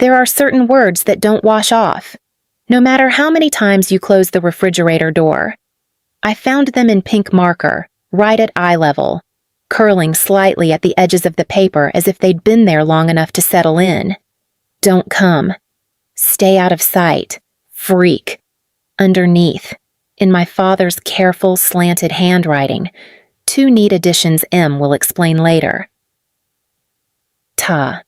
There are certain words that don't wash off, no matter how many times you close the refrigerator door. I found them in pink marker, right at eye level, curling slightly at the edges of the paper as if they'd been there long enough to settle in. Don't come. Stay out of sight. Freak. Underneath, in my father's careful, slanted handwriting, 2 neat additions M will explain later. Ta.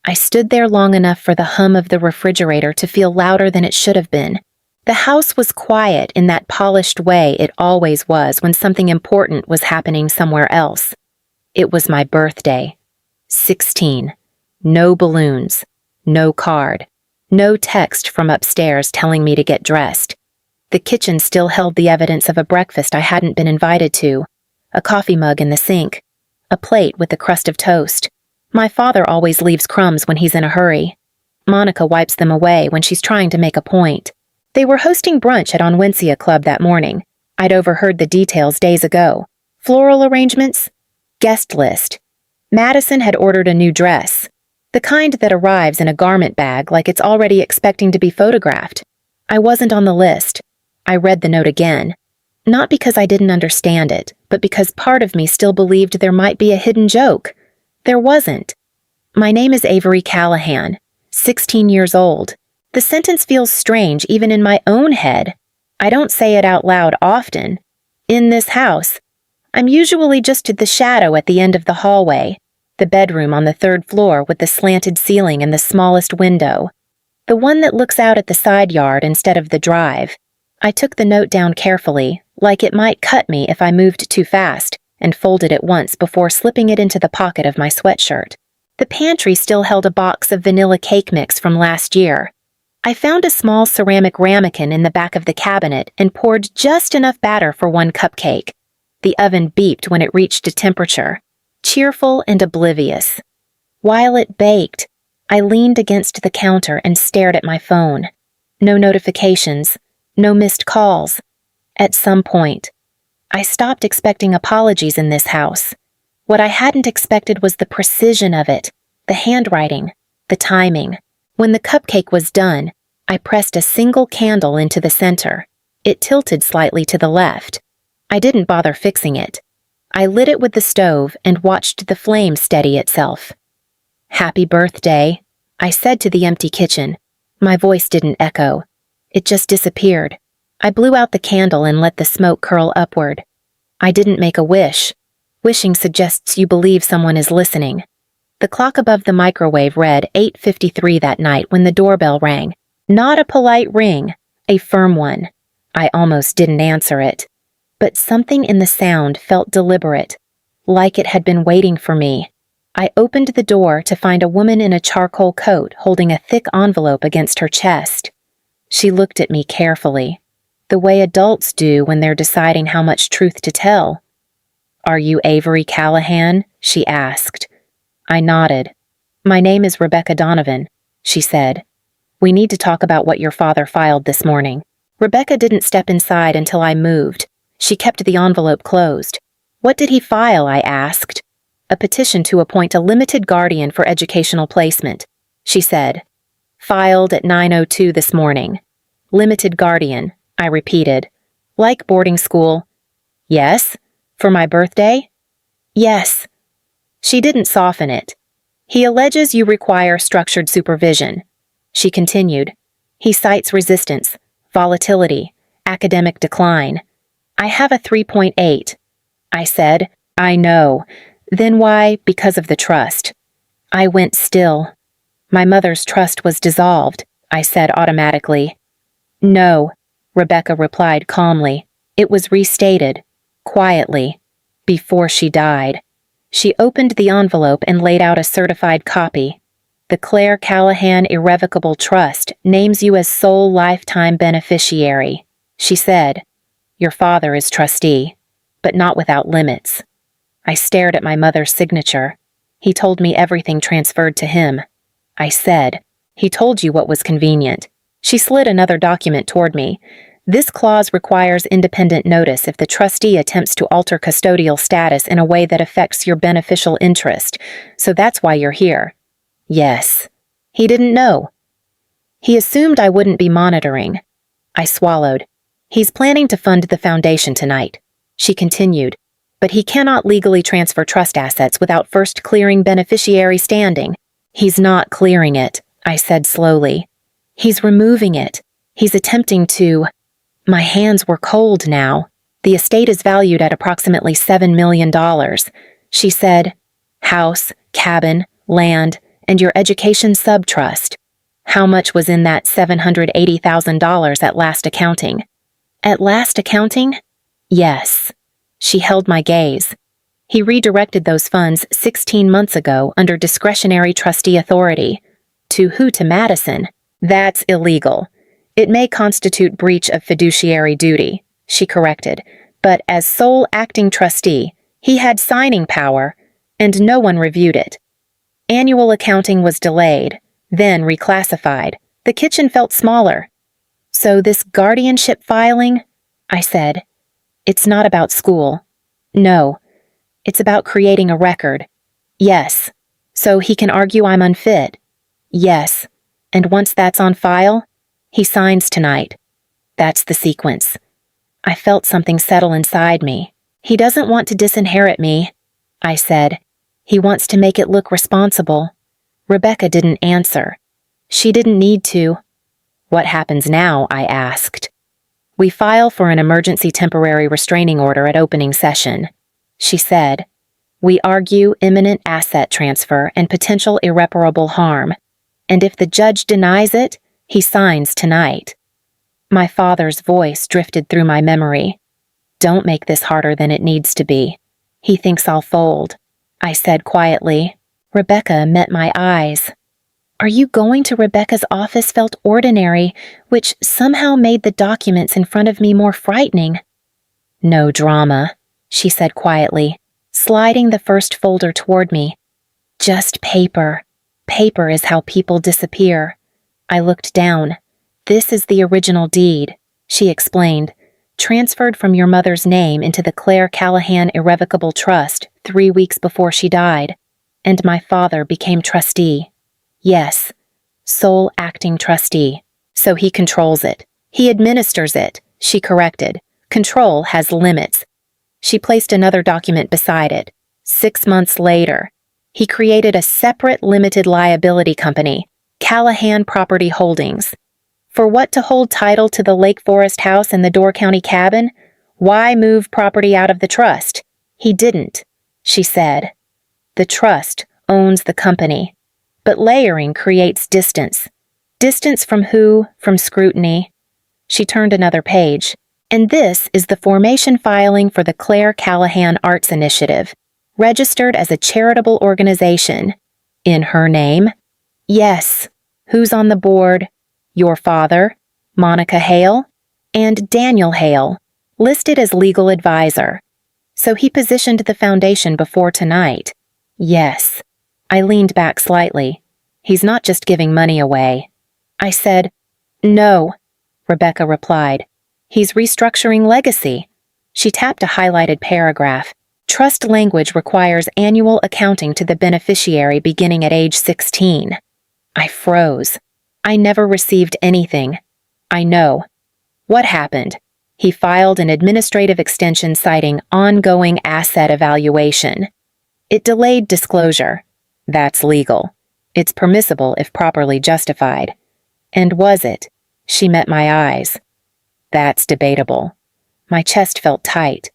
I stood there long enough for the hum of the refrigerator to feel louder than it should have been. The house was quiet in that polished way it always was when something important was happening somewhere else. It was my birthday. 16. No balloons. No card. No text from upstairs telling me to get dressed. The kitchen still held the evidence of a breakfast I hadn't been invited to. A coffee mug in the sink. A plate with a crust of toast. My father always leaves crumbs when he's in a hurry. Monica wipes them away when she's trying to make a point. They were hosting brunch at Onwencia Club that morning. I'd overheard the details days ago. Floral arrangements? Guest list. Madison had ordered a new dress. The kind that arrives in a garment bag like it's already expecting to be photographed. I wasn't on the list. I read the note again. Not because I didn't understand it, but because part of me still believed there might be a hidden joke. There wasn't. My name is Avery Callahan, 16 years old. The sentence feels strange even in my own head. I don't say it out loud often. In this house, I'm usually just the shadow at the end of the hallway, the bedroom on the 3rd floor with the slanted ceiling and the smallest window, the one that looks out at the side yard instead of the drive. I took the note down carefully, like it might cut me if I moved too fast, and folded it once before slipping it into the pocket of my sweatshirt. The pantry still held a box of vanilla cake mix from last year. I found a small ceramic ramekin in the back of the cabinet and poured just enough batter for 1 cupcake. The oven beeped when it reached a temperature, cheerful and oblivious. While it baked, I leaned against the counter and stared at my phone. No notifications, no missed calls. At some point, I stopped expecting apologies in this house. What I hadn't expected was the precision of it, the handwriting, the timing. When the cupcake was done, I pressed a single candle into the center. It tilted slightly to the left. I didn't bother fixing it. I lit it with the stove and watched the flame steady itself. "Happy birthday," I said to the empty kitchen. My voice didn't echo. It just disappeared. I blew out the candle and let the smoke curl upward. I didn't make a wish. Wishing suggests you believe someone is listening. The clock above the microwave read 8:53 that night when the doorbell rang. Not a polite ring, a firm one. I almost didn't answer it. But something in the sound felt deliberate, like it had been waiting for me. I opened the door to find a woman in a charcoal coat holding a thick envelope against her chest. She looked at me carefully, the way adults do when they're deciding how much truth to tell. "Are you Avery Callahan?" she asked. I nodded. "My name is Rebecca Donovan," she said. "We need to talk about what your father filed this morning." Rebecca didn't step inside until I moved. She kept the envelope closed. "What did he file?" I asked. "A petition to appoint a limited guardian for educational placement," she said. "Filed at 9:02 this morning. Limited guardian," I repeated. "Like boarding school." "Yes? For my birthday?" "Yes." She didn't soften it. "He alleges you require structured supervision." She continued. "He cites resistance, volatility, academic decline. I have a 3.8. I said, "I know. Then why? Because of the trust." I went still. "My mother's trust was dissolved," I said automatically. "No," Rebecca replied calmly. "It was restated, quietly, before she died." She opened the envelope and laid out a certified copy. "The Claire Callahan Irrevocable Trust names you as sole lifetime beneficiary," she said. "Your father is trustee, but not without limits." I stared at my mother's signature. "He told me everything transferred to him." I said, "He told you what was convenient." She slid another document toward me. "This clause requires independent notice if the trustee attempts to alter custodial status in a way that affects your beneficial interest, so that's why you're here." "Yes," He didn't know. He assumed I wouldn't be monitoring. I swallowed. He's planning to fund the foundation tonight, she continued, but he cannot legally transfer trust assets without first clearing beneficiary standing. He's not clearing it, I said slowly. He's removing it. He's attempting to. My hands were cold now. The estate is valued at approximately $7 million. She said, house, cabin, land, and your education subtrust. How much was in that $780,000 at last accounting? At last accounting? Yes. She held my gaze. He redirected those funds 16 months ago under discretionary trustee authority. To who? To Madison. That's illegal. It may constitute breach of fiduciary duty, she corrected, but as sole acting trustee, he had signing power, and no one reviewed it. Annual accounting was delayed, then reclassified. The kitchen felt smaller. So this guardianship filing? I said. It's not about school. No. It's about creating a record. Yes. So he can argue I'm unfit. Yes. And once that's on file, he signs tonight. That's the sequence. I felt something settle inside me. He doesn't want to disinherit me, I said. He wants to make it look responsible. Rebecca didn't answer. She didn't need to. What happens now? I asked. We file for an emergency temporary restraining order at opening session, she said. We argue imminent asset transfer and potential irreparable harm. And if the judge denies it, he signs tonight. My father's voice drifted through my memory. Don't make this harder than it needs to be. He thinks I'll fold, I said quietly. Rebecca met my eyes. Are you going to Rebecca's office felt ordinary, which somehow made the documents in front of me more frightening. No drama, she said quietly, sliding the first folder toward me. Just paper. Paper is how people disappear. I looked down. This is the original deed, she explained, transferred from your mother's name into the Claire Callahan Irrevocable Trust 3 weeks before she died, and my father became trustee. Yes, sole acting trustee. So he controls it. He administers it, she corrected. Control has limits. She placed another document beside it. 6 months later, he created a separate limited liability company, Callahan Property Holdings. For what? To hold title to the Lake Forest house and the Door County cabin? Why move property out of the trust? He didn't, she said. The trust owns the company. But layering creates distance. Distance from who? From scrutiny. She turned another page. And this is the formation filing for the Claire Callahan Arts Initiative, registered as a charitable organization. In her name? Yes. Who's on the board? Your father, Monica Hale, and Daniel Hale, listed as legal advisor. So he positioned the foundation before tonight. Yes. I leaned back slightly. He's not just giving money away. I said, no, Rebecca replied. He's restructuring legacy. She tapped a highlighted paragraph. Trust language requires annual accounting to the beneficiary beginning at age 16. I froze. I never received anything. I know. What happened? He filed an administrative extension citing ongoing asset evaluation. It delayed disclosure. That's legal. It's permissible if properly justified. And was it? She met my eyes. That's debatable. My chest felt tight.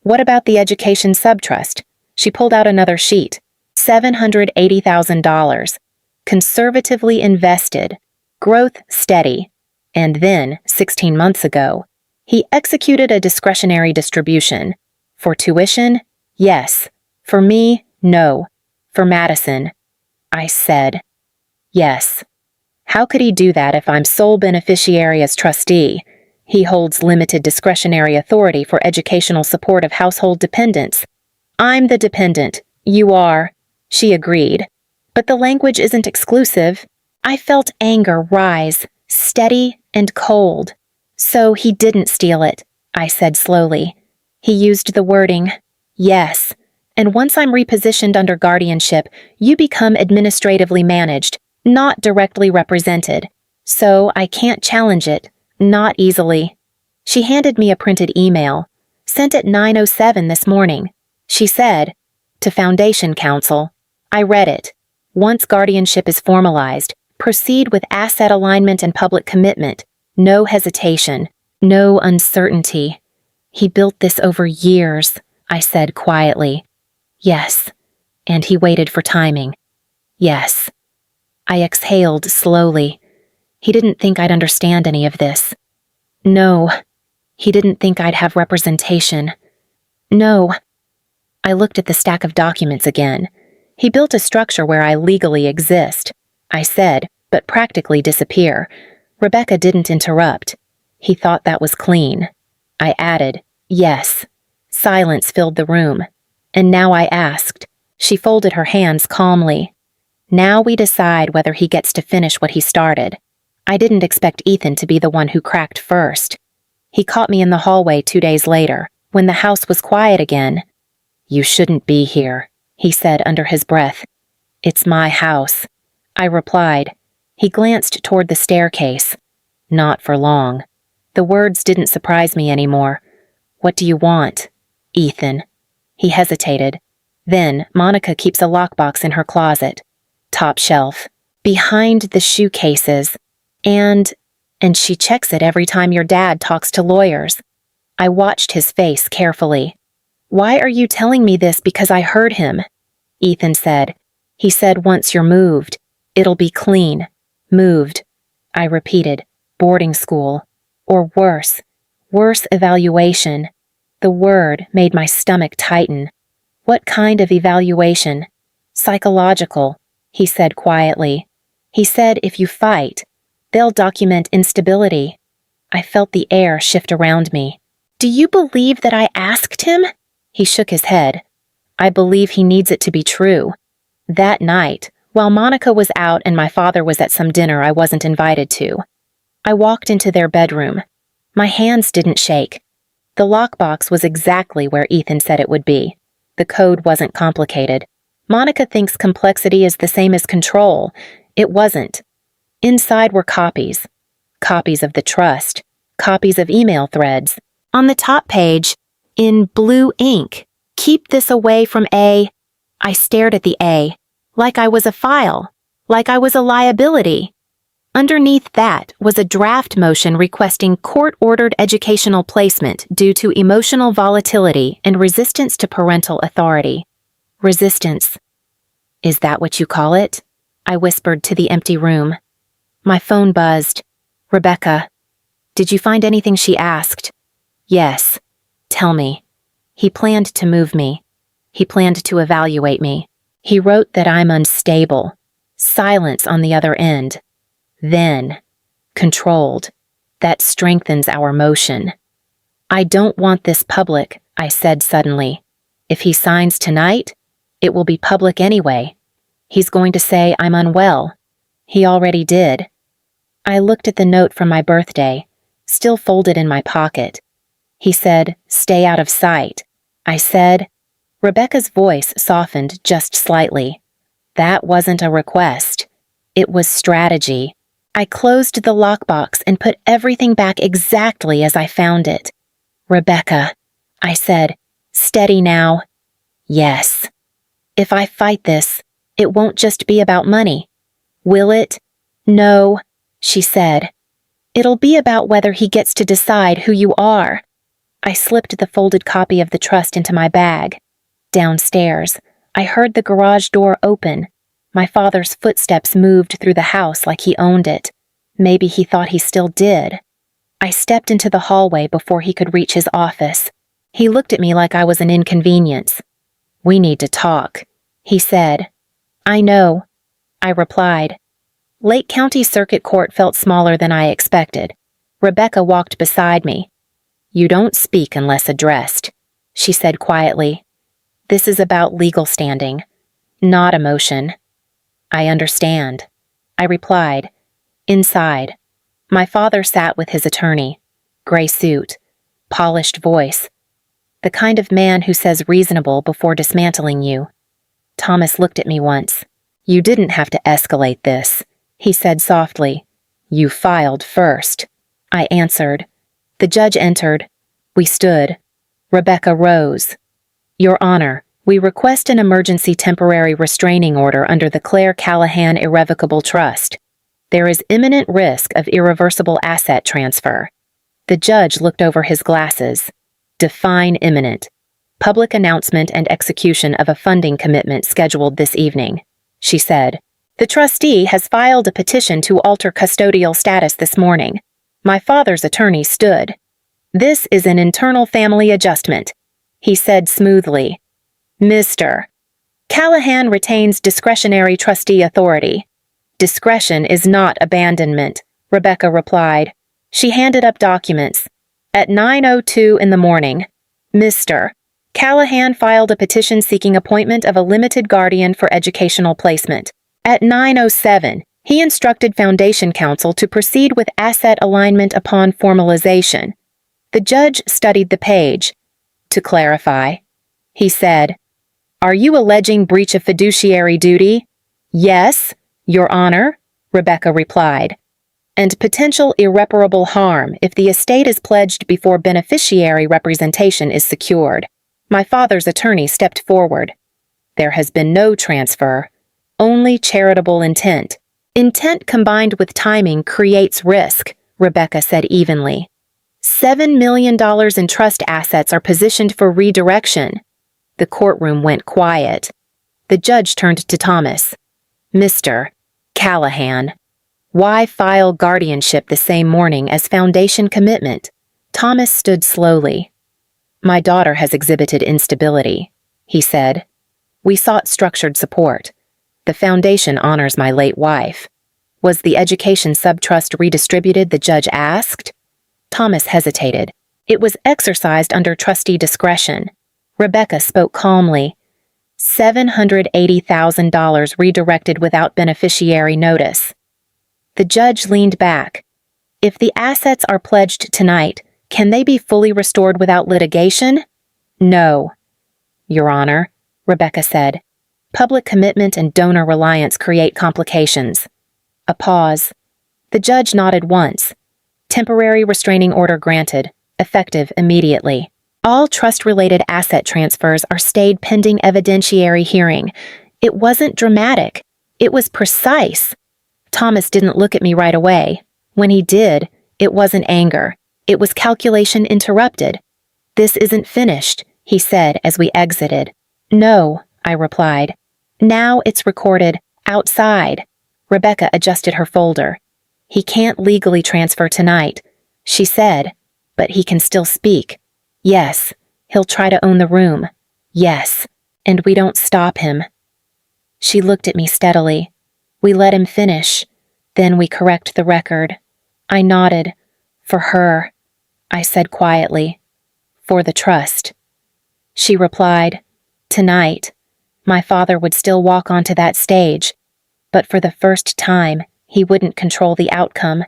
What about the education subtrust? She pulled out another sheet. $780,000. Conservatively invested. Growth steady. And then, 16 months ago, he executed a discretionary distribution. For tuition? Yes. For me? No. For Madison? I said. Yes. How could he do that if I'm sole beneficiary as trustee? He holds limited discretionary authority for educational support of household dependents. I'm the dependent. You are. She agreed. But the language isn't exclusive. I felt anger rise, steady and cold. So he didn't steal it, I said slowly. He used the wording, yes. And once I'm repositioned under guardianship, you become administratively managed. not directly represented, so I can't challenge it, not easily. She handed me a printed email, sent at 9:07 this morning. She said, "To Foundation Council." I read it. "Once guardianship is formalized, proceed with asset alignment and public commitment. No hesitation, no uncertainty." "He built this over years," I said quietly. "Yes." And he waited for timing. "Yes." I exhaled slowly. He didn't think I'd understand any of this. No. He didn't think I'd have representation. No. I looked at the stack of documents again. He built a structure where I legally exist, I said, but practically disappear. Rebecca didn't interrupt. He thought that was clean. I added, "Yes." Silence filled the room. And now I asked. She folded her hands calmly. "Now we decide whether he gets to finish what he started." I didn't expect Ethan to be the one who cracked first. He caught me in the hallway 2 days later, when the house was quiet again. "You shouldn't be here," he said under his breath. "It's my house," I replied. He glanced toward the staircase. "Not for long." The words didn't surprise me anymore. "What do you want?" "Ethan." He hesitated. "Then, Monica keeps a lockbox in her closet. Top shelf. Behind the shoe cases. And she checks it every time your dad talks to lawyers." I watched his face carefully. "Why are you telling me this? Because I heard him." Ethan said. "He said once you're moved, it'll be clean." "Moved." I repeated. "Boarding school. Or worse evaluation." The word made my stomach tighten. "What kind of evaluation?" "Psychological," he said quietly. "He said if you fight, they'll document instability." I felt the air shift around me. "Do you believe that I asked him?" He shook his head. "I believe he needs it to be true." That night, while Monica was out and my father was at some dinner I wasn't invited to, I walked into their bedroom. My hands didn't shake. The lockbox was exactly where Ethan said it would be. The code wasn't complicated. Monica thinks complexity is the same as control. It wasn't. Inside were copies. Copies of the trust. Copies of email threads. On the top page, in blue ink, "Keep this away from A." I stared at the A, like I was a file, like I was a liability. Underneath that was a draft motion requesting court-ordered educational placement due to emotional volatility and resistance to parental authority. Resistance. "Is that what you call it?" I whispered to the empty room. My phone buzzed. "Rebecca." "Did you find anything?" she asked. "Yes." "Tell me." He planned to move me. He planned to evaluate me. He wrote that I'm unstable. Silence on the other end. Then, controlled. That strengthens our motion. "I don't want this public," I said suddenly. "If he signs tonight, it will be public anyway. He's going to say I'm unwell. He already did." I looked at the note from my birthday, still folded in my pocket. He said, "Stay out of sight." I said. Rebecca's voice softened just slightly. "That wasn't a request. It was strategy." I closed the lockbox and put everything back exactly as I found it. "Rebecca," I said, "steady now." "Yes." "If I fight this, it won't just be about money." "Will it?" "No," she said. "It'll be about whether he gets to decide who you are." I slipped the folded copy of the trust into my bag. Downstairs, I heard the garage door open. My father's footsteps moved through the house like he owned it. Maybe he thought he still did. I stepped into the hallway before he could reach his office. He looked at me like I was an inconvenience. "We need to talk," he said. "I know," I replied. Lake County Circuit Court felt smaller than I expected. Rebecca walked beside me. "You don't speak unless addressed," she said quietly. "This is about legal standing, not emotion." "I understand," I replied. Inside, my father sat with his attorney. Gray suit, polished voice. The kind of man who says reasonable before dismantling you. Thomas looked at me once. "You didn't have to escalate this," he said softly. You filed first, I answered. The judge entered. We stood. Rebecca rose. Your Honor, we request an emergency temporary restraining order under the Claire Callahan Irrevocable Trust. There is imminent risk of irreversible asset transfer. The judge looked over his glasses. Define imminent. Public announcement and execution of a funding commitment scheduled this evening, she said. The trustee has filed a petition to alter custodial status this morning. My father's attorney stood. This is an internal family adjustment, he said smoothly. Mr. Callahan retains discretionary trustee authority. Discretion is not abandonment, Rebecca replied. She handed up documents. At 9:02 in the morning, Mr. Callahan filed a petition seeking appointment of a limited guardian for educational placement. At 9:07, he instructed Foundation Counsel to proceed with asset alignment upon formalization. The judge studied the page. To clarify, he said, Are you alleging breach of fiduciary duty? Yes, Your Honor, Rebecca replied. And potential irreparable harm if the estate is pledged before beneficiary representation is secured. My father's attorney stepped forward. There has been no transfer, only charitable intent. Intent combined with timing creates risk, Rebecca said evenly. $7 million in trust assets are positioned for redirection. The courtroom went quiet. The judge turned to Thomas. Mr. Callahan, why file guardianship the same morning as foundation commitment? Thomas stood slowly. My daughter has exhibited instability, he said. We sought structured support. The foundation honors my late wife. Was the education subtrust redistributed, the judge asked? Thomas hesitated. It was exercised under trustee discretion. Rebecca spoke calmly. $780,000 redirected without beneficiary notice. The judge leaned back. If the assets are pledged tonight, can they be fully restored without litigation? No, Your Honor, Rebecca said. Public commitment and donor reliance create complications. A pause. The judge nodded once. Temporary restraining order granted, effective immediately. All trust-related asset transfers are stayed pending evidentiary hearing. It wasn't dramatic. It was precise. Thomas didn't look at me right away. When he did, it wasn't anger. It was calculation interrupted. This isn't finished, he said as we exited. No, I replied. Now it's recorded outside. Rebecca adjusted her folder. He can't legally transfer tonight, she said, but he can still speak. Yes, he'll try to own the room. Yes, and we don't stop him. She looked at me steadily. We let him finish. Then we correct the record. I nodded. For her, I said quietly. For the trust. She replied, Tonight, my father would still walk onto that stage, but for the first time, he wouldn't control the outcome.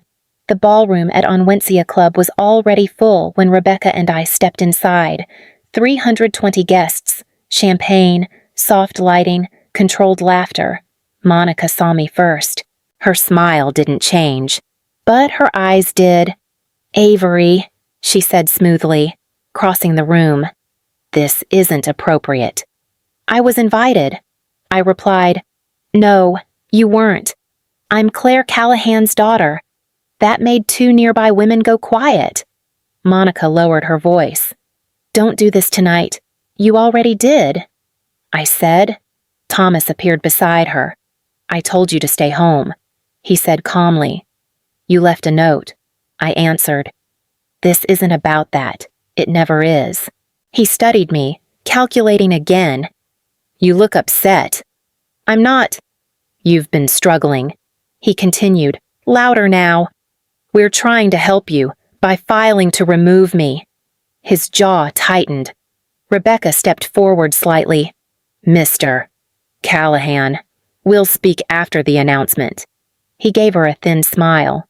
The ballroom at Onwensia Club was already full when Rebecca and I stepped inside. 320 guests, champagne, soft lighting, controlled laughter. Monica saw me first. Her smile didn't change, but her eyes did. Avery, she said smoothly, crossing the room. This isn't appropriate. I was invited. I replied, No, you weren't. I'm Claire Callahan's daughter. That made 2 nearby women go quiet. Monica lowered her voice. Don't do this tonight. You already did. I said. Thomas appeared beside her. I told you to stay home, he said calmly. You left a note. I answered. This isn't about that. It never is. He studied me, calculating again. You look upset. I'm not. You've been struggling. He continued, louder now. We're trying to help you by filing to remove me. His jaw tightened. Rebecca stepped forward slightly. Mr. Callahan, we'll speak after the announcement. He gave her a thin smile.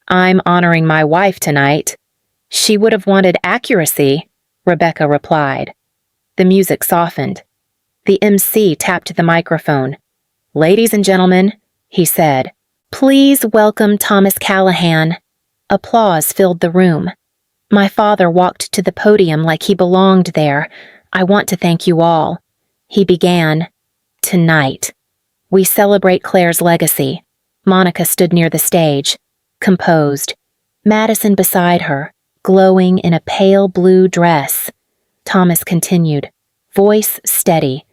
I'm honoring my wife tonight. She would have wanted accuracy, Rebecca replied. The music softened. The MC tapped the microphone. Ladies and gentlemen, he said, Please welcome Thomas Callahan. Applause filled the room. My father walked to the podium like he belonged there. I want to thank you all. He began, Tonight, we celebrate Claire's legacy. Monica stood near the stage, composed. Madison beside her, glowing in a pale blue dress. Thomas continued, voice steady.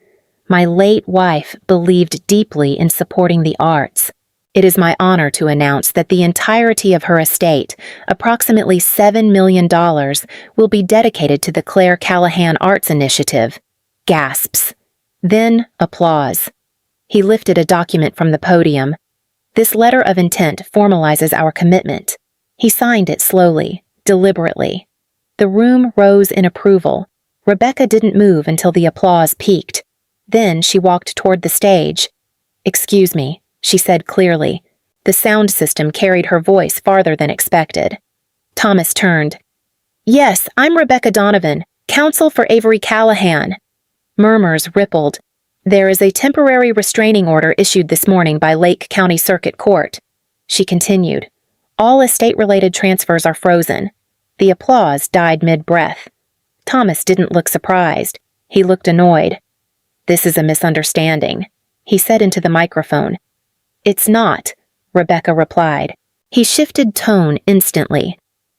My late wife believed deeply in supporting the arts. It is my honor to announce that the entirety of her estate, approximately $7 million, will be dedicated to the Claire Callahan Arts Initiative. Gasps. Then applause. He lifted a document from the podium. This letter of intent formalizes our commitment. He signed it slowly, deliberately. The room rose in approval. Rebecca didn't move until the applause peaked. Then she walked toward the stage. Excuse me, she said clearly. The sound system carried her voice farther than expected. Thomas turned. Yes, I'm Rebecca Donovan, counsel for Avery Callahan. Murmurs rippled. There is a temporary restraining order issued this morning by Lake County Circuit Court. She continued. All estate-related transfers are frozen. The applause died mid-breath. Thomas didn't look surprised. He looked annoyed. This is a misunderstanding, he said into the microphone. It's not, Rebecca replied. He shifted tone instantly.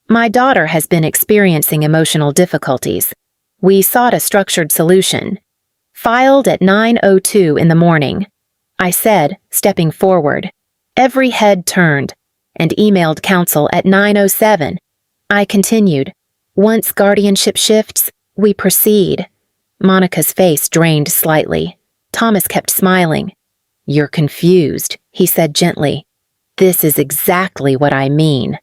My daughter has been experiencing emotional difficulties. We sought a structured solution. Filed at 9:02 in the morning. I said, stepping forward. Every head turned, and emailed counsel at 9:07. I continued. Once guardianship shifts, we proceed. Monica's face drained slightly. Thomas kept smiling. You're confused, he said gently. This is exactly what I mean.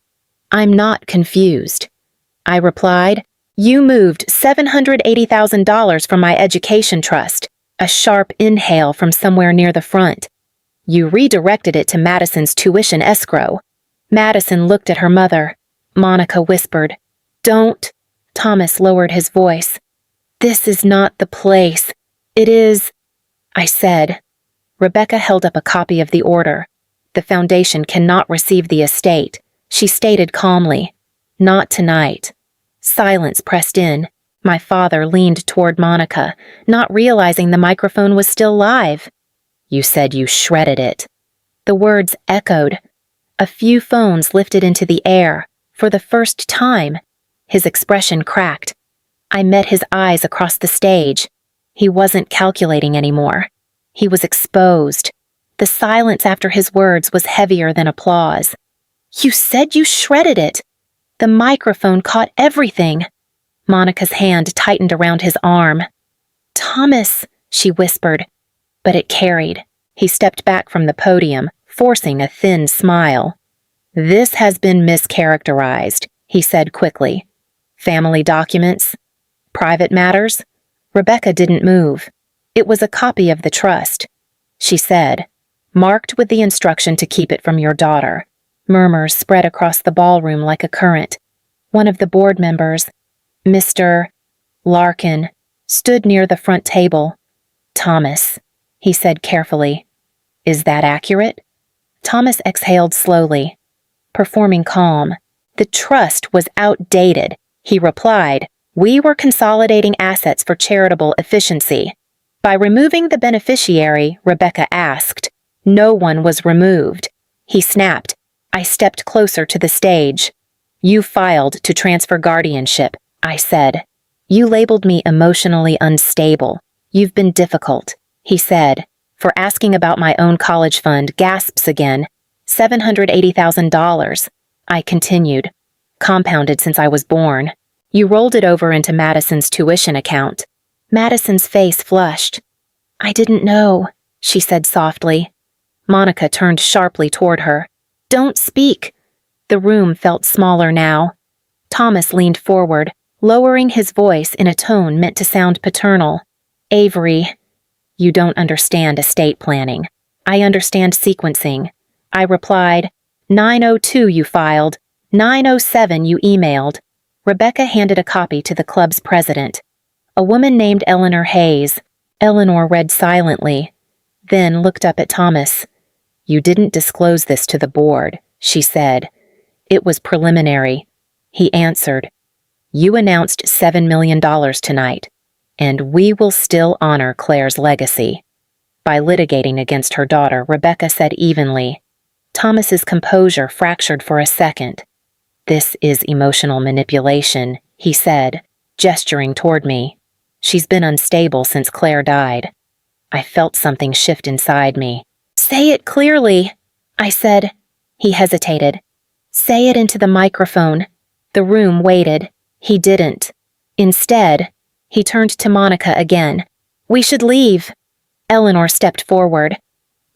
I'm not confused. I replied, You moved $780,000 from my education trust, a sharp inhale from somewhere near the front. You redirected it to Madison's tuition escrow. Madison looked at her mother. Monica whispered, Don't. Thomas lowered his voice. This is not the place. It is, I said. Rebecca held up a copy of the order. The foundation cannot receive the estate, she stated calmly. Not tonight. Silence pressed in. My father leaned toward Monica, not realizing the microphone was still live. You said you shredded it. The words echoed. A few phones lifted into the air. For the first time, his expression cracked. I met his eyes across the stage. He wasn't calculating anymore. He was exposed. The silence after his words was heavier than applause. You said you shredded it. The microphone caught everything. Monica's hand tightened around his arm. Thomas, she whispered. But it carried. He stepped back from the podium, forcing a thin smile. This has been mischaracterized, he said quickly. Family documents? Private matters? Rebecca didn't move. It was a copy of the trust. She said, marked with the instruction to keep it from your daughter. Murmurs spread across the ballroom like a current. One of the board members, Mr. Larkin, stood near the front table. Thomas, he said carefully. Is that accurate? Thomas exhaled slowly. Performing calm. The trust was outdated. He replied, We were consolidating assets for charitable efficiency. By removing the beneficiary, Rebecca asked. No one was removed. He snapped. I stepped closer to the stage. You filed to transfer guardianship, I said. You labeled me emotionally unstable. You've been difficult, he said. For asking about my own college fund, gasps again. $780,000. I continued. Compounded since I was born. You rolled it over into Madison's tuition account. Madison's face flushed. I didn't know, she said softly. Monica turned sharply toward her. Don't speak. The room felt smaller now. Thomas leaned forward, lowering his voice in a tone meant to sound paternal. Avery, you don't understand estate planning. I understand sequencing. I replied, 9:02 you filed, 9:07 you emailed. Rebecca handed a copy to the club's president. A woman named Eleanor Hayes. Eleanor read silently, then looked up at Thomas. You didn't disclose this to the board, she said. It was preliminary. He answered. You announced $7 million tonight, and we will still honor Claire's legacy. By litigating against her daughter, Rebecca said evenly. Thomas's composure fractured for a second. This is emotional manipulation, he said, gesturing toward me. She's been unstable since Claire died. I felt something shift inside me. Say it clearly, I said. He hesitated. Say it into the microphone. The room waited. He didn't. Instead, he turned to Monica again. We should leave. Eleanor stepped forward.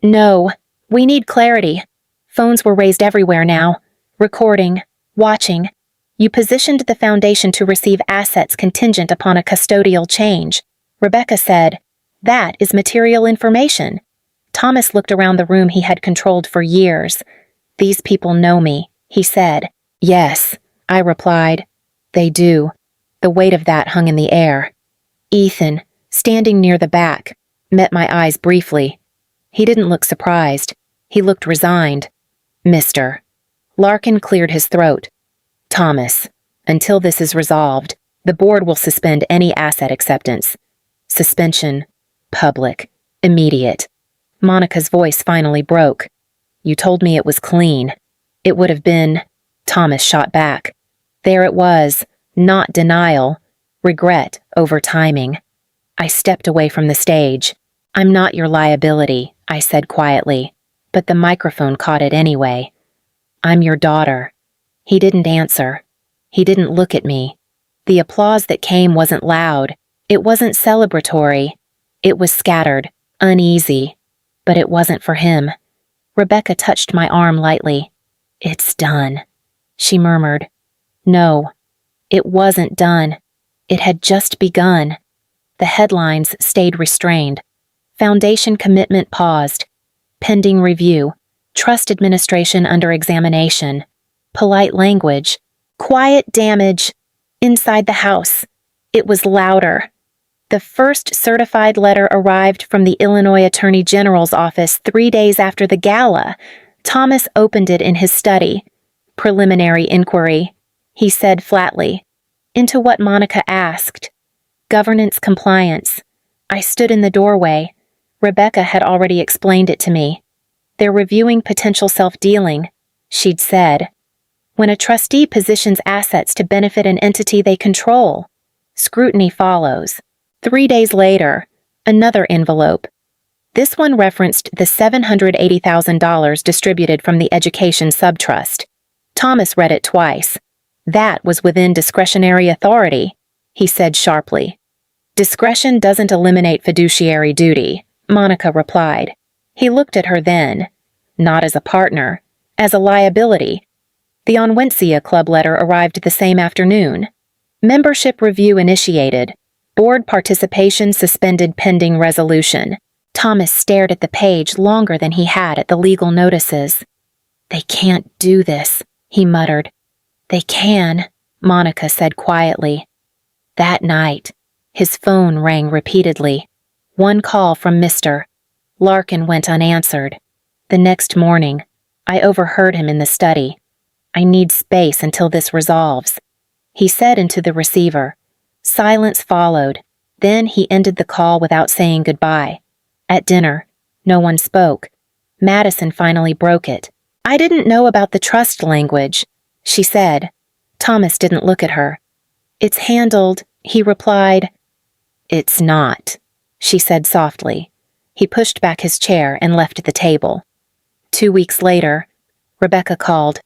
No, we need clarity. Phones were raised everywhere now. Recording. Watching. You positioned the foundation to receive assets contingent upon a custodial change. Rebecca said, that is material information. Thomas looked around the room he had controlled for years. These people know me, he said. Yes, I replied. They do. The weight of that hung in the air. Ethan, standing near the back, met my eyes briefly. He didn't look surprised. He looked resigned. Mister. Larkin cleared his throat. Thomas, until this is resolved, the board will suspend any asset acceptance. Suspension. Public. Immediate. Monica's voice finally broke. You told me it was clean. It would have been... Thomas shot back. There it was. Not denial. Regret over timing. I stepped away from the stage. I'm not your liability, I said quietly, but the microphone caught it anyway. I'm your daughter. He didn't answer. He didn't look at me. The applause that came wasn't loud. It wasn't celebratory. It was scattered, uneasy. But it wasn't for him. Rebecca touched my arm lightly. It's done, she murmured. No, it wasn't done. It had just begun. The headlines stayed restrained. Foundation commitment paused. Pending review. Trust administration under examination. Polite language. Quiet damage. Inside the house. It was louder. The first certified letter arrived from the Illinois Attorney General's office 3 days after the gala. Thomas opened it in his study. Preliminary inquiry, he said flatly. Into what Monica asked. Governance compliance. I stood in the doorway. Rebecca had already explained it to me. They're reviewing potential self-dealing, she'd said. When a trustee positions assets to benefit an entity they control, scrutiny follows. 3 days later, another envelope. This one referenced the $780,000 distributed from the Education Subtrust. Thomas read it twice. That was within discretionary authority, he said sharply. Discretion doesn't eliminate fiduciary duty, Monica replied. He looked at her then, not as a partner, as a liability. The Onwensia Club letter arrived the same afternoon. Membership review initiated. Board participation suspended pending resolution. Thomas stared at the page longer than he had at the legal notices. They can't do this, he muttered. They can, Monica said quietly. That night, his phone rang repeatedly. One call from Mr. Larkin went unanswered. The next morning, I overheard him in the study. I need space until this resolves, he said into the receiver. Silence followed. Then he ended the call without saying goodbye. At dinner, no one spoke. Madison finally broke it. I didn't know about the trust language, she said. Thomas didn't look at her. It's handled, he replied. It's not, she said softly. He pushed back his chair and left the table. 2 weeks later, Rebecca called.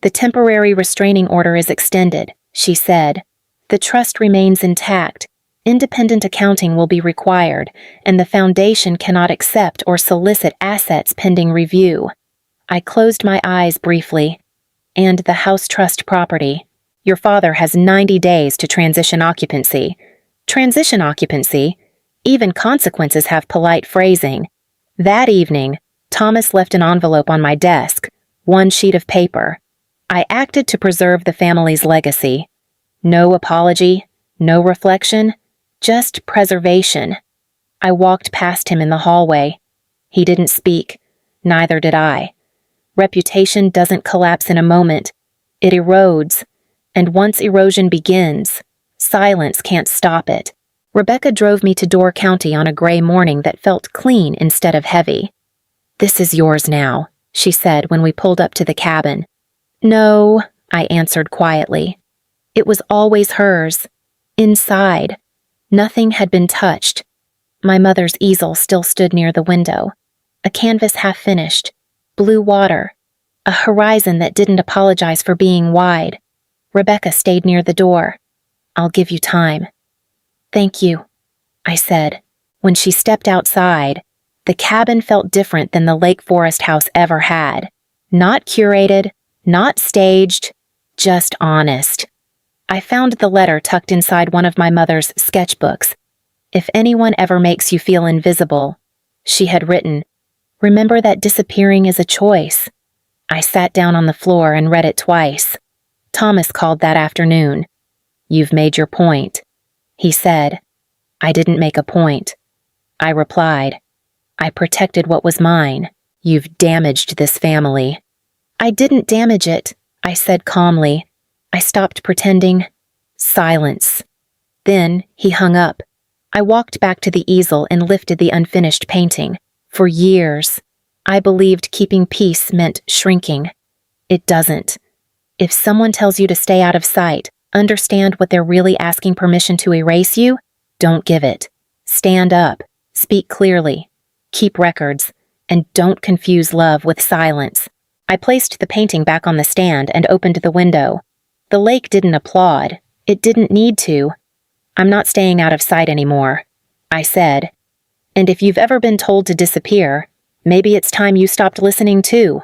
The temporary restraining order is extended, she said. The trust remains intact. Independent accounting will be required, and the foundation cannot accept or solicit assets pending review. I closed my eyes briefly. And the house trust property. Your father has 90 days to transition occupancy. Transition occupancy? Even consequences have polite phrasing. That evening, Thomas left an envelope on my desk, one sheet of paper. I acted to preserve the family's legacy. No apology, no reflection, just preservation. I walked past him in the hallway. He didn't speak. Neither did I. Reputation doesn't collapse in a moment. It erodes. And once erosion begins, silence can't stop it. Rebecca drove me to Door County on a gray morning that felt clean instead of heavy. "This is yours now," she said when we pulled up to the cabin. "No," I answered quietly. It was always hers. Inside. Nothing had been touched. My mother's easel still stood near the window. A canvas half finished. Blue water. A horizon that didn't apologize for being wide. Rebecca stayed near the door. "I'll give you time." "Thank you," I said. When she stepped outside, the cabin felt different than the Lake Forest house ever had. Not curated, not staged, just honest. I found the letter tucked inside one of my mother's sketchbooks. "If anyone ever makes you feel invisible," she had written, "remember that disappearing is a choice." I sat down on the floor and read it twice. Thomas called that afternoon. "You've made your point," he said. "I didn't make a point." I replied, "I protected what was mine. You've damaged this family." "I didn't damage it," I said calmly. I stopped pretending. Silence. Then he hung up. I walked back to the easel and lifted the unfinished painting. For years, I believed keeping peace meant shrinking. It doesn't. If someone tells you to stay out of sight, understand what they're really asking permission to erase you, don't give it. Stand up. Speak clearly. Keep records. And don't confuse love with silence. I placed the painting back on the stand and opened the window. The lake didn't applaud. It didn't need to. "I'm not staying out of sight anymore," I said. "And if you've ever been told to disappear, maybe it's time you stopped listening too."